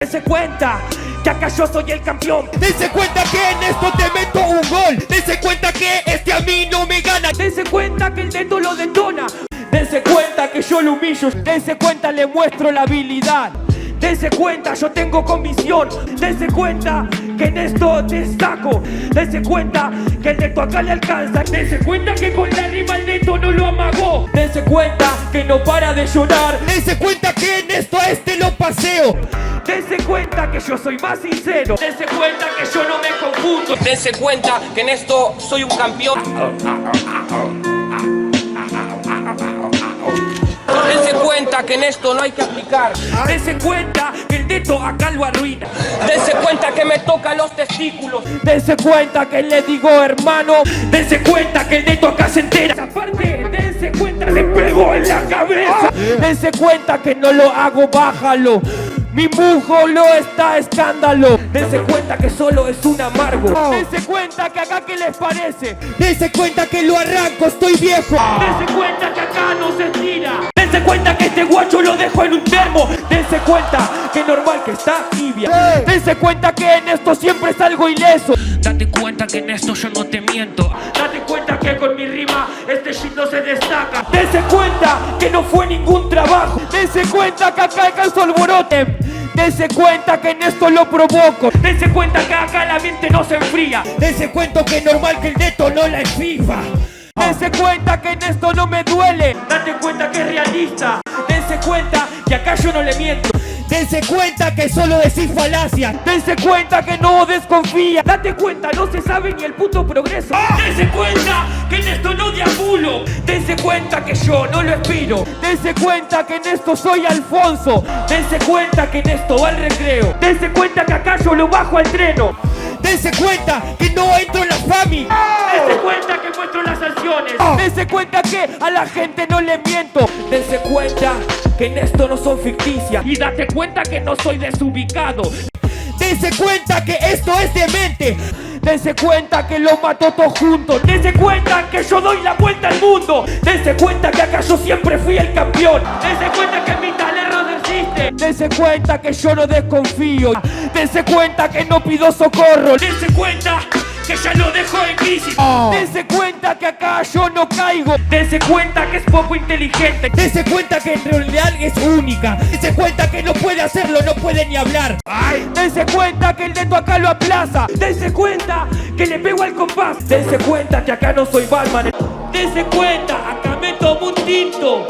Dense cuenta que acá yo soy el campeón. Dense cuenta que en esto te meto un gol. Dense cuenta que este a mí no me gana. Dense cuenta que el dedo lo detona. Dense cuenta que yo lo humillo. Dense cuenta, le muestro la habilidad. Dense cuenta, yo tengo convicción. Dense cuenta que en esto destaco. Dense cuenta que el Neto acá le alcanza. Dense cuenta que con la rima el Neto no lo amagó. Dense cuenta que no para de llorar. Dense cuenta que en esto a este lo paseo. Dense cuenta que yo soy más sincero. Dense cuenta que yo no me confundo. Dense cuenta que en esto soy un campeón. Dense cuenta que en esto no hay que aplicar. Dense cuenta que el Neto acá lo arruina. Dense cuenta que me toca los testículos. Dense cuenta que le digo hermano. Dense cuenta que el Neto acá se entera. Aparte, dense cuenta, le pegó en la cabeza. Dense cuenta que no lo hago, bájalo. Mi mujo lo está escándalo. Dense cuenta que solo es un amargo. Dense cuenta que acá, ¿qué les parece? Dense cuenta que lo arranco, estoy viejo. Dense cuenta que acá no se estira. Dense cuenta que este guacho lo dejo en un termo. Dense cuenta que normal que está tibia. Dense cuenta que en esto siempre salgo ileso. Date cuenta que en esto yo no te miento. Date cuenta que con mi rima este shit no se destaca. Dense cuenta que no fue ningún trabajo. Dense cuenta que acá alcanzo alborote. Dense cuenta que en esto lo provoco. Dense cuenta que acá la mente no se enfría. Dense cuenta que es normal que el Neto no la FIFA. Dense cuenta que en esto no me duele. Date cuenta que es realista. Dense cuenta que acá yo no le miento. Dense cuenta que solo decís falacia. Dense cuenta que no desconfía. Date cuenta, no se sabe ni el puto progreso. Dense cuenta que en esto no deambulo. Dense cuenta que yo no lo expiro. Dense cuenta que en esto soy Alfonso. Dense cuenta que en esto va el recreo. Dense cuenta que acá yo lo bajo al treno. Dense cuenta que no entro en la fami. Dense cuenta que muestro las sanciones. Dense cuenta que a la gente no le miento. Dense cuenta que en esto no son ficticias. Y date cuenta que no soy desubicado. Dense cuenta que esto es demente. Dense cuenta que lo mató todos juntos. Dense cuenta que yo doy la vuelta al mundo. Dense cuenta que acá yo siempre fui el campeón. Dense cuenta que mi talento no existe. Dense cuenta que yo no desconfío. Dense cuenta que no pido socorro. Dense cuenta que ya lo dejo en crisis. Dense cuenta que acá yo no caigo. Dense cuenta que es poco inteligente. Dense cuenta que en realidad es única. Dense cuenta que no puede hacerlo, no puede ni hablar. Dense cuenta que el Neto acá lo aplaza. Dense cuenta que le pego al compás. Dense cuenta que acá no soy Batman. Dense cuenta, acá me tomo un tinto.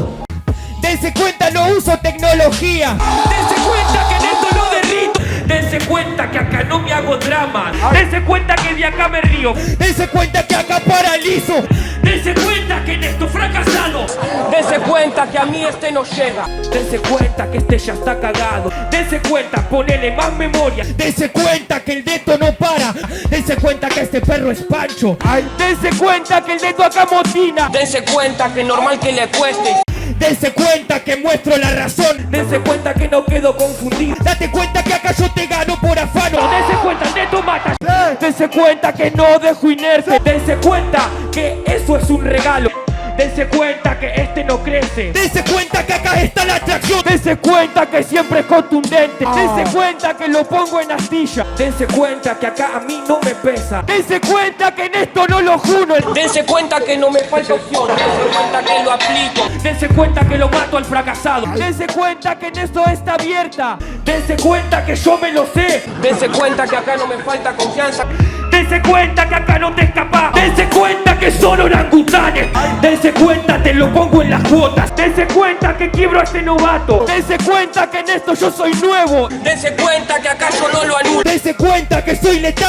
Dense cuenta, no uso tecnología. Dense cuenta que en esto no derrito. Dense cuenta que acá no me hago drama. Dense cuenta que de acá me río. Dense cuenta que acá paralizo. Dense cuenta que en esto fracasado. Dense cuenta que a mí este no llega. Dense cuenta que este ya está cagado. Dense cuenta, ponele más memoria. Dense cuenta que el Neto no para. Dense cuenta que este perro es Pancho. Dense cuenta que el Neto acá motina. Dense cuenta que normal que le cueste. Dense cuenta que muestro la razón. Dense cuenta que no quedo confundido. Date cuenta que acá yo te gano por afano. Dense cuenta, Neto mata. Dense cuenta que no dejo inercia. Dense cuenta que eso es un regalo. Dense cuenta que este no crece. Dense cuenta que acá está la atracción. Dense cuenta que siempre es contundente. Dense cuenta que lo pongo en astilla. Dense cuenta que acá a mí no me pesa. Dense cuenta que en esto no lo juro. Dense cuenta que no me falta opción. Dense cuenta que lo aplico. Dense cuenta que lo mato al fracasado. Dense cuenta que en esto está abierta. Dense cuenta que yo me lo sé. Dense cuenta que acá no me falta confianza. Dense cuenta que acá no te escapas. Dense cuenta que son orangutanes. Dense cuenta, te lo pongo en las cuotas. Dense cuenta que quiebro a este novato. Dense cuenta que en esto yo soy nuevo. Dense cuenta que acá yo no lo anulo. Dense cuenta que soy letal.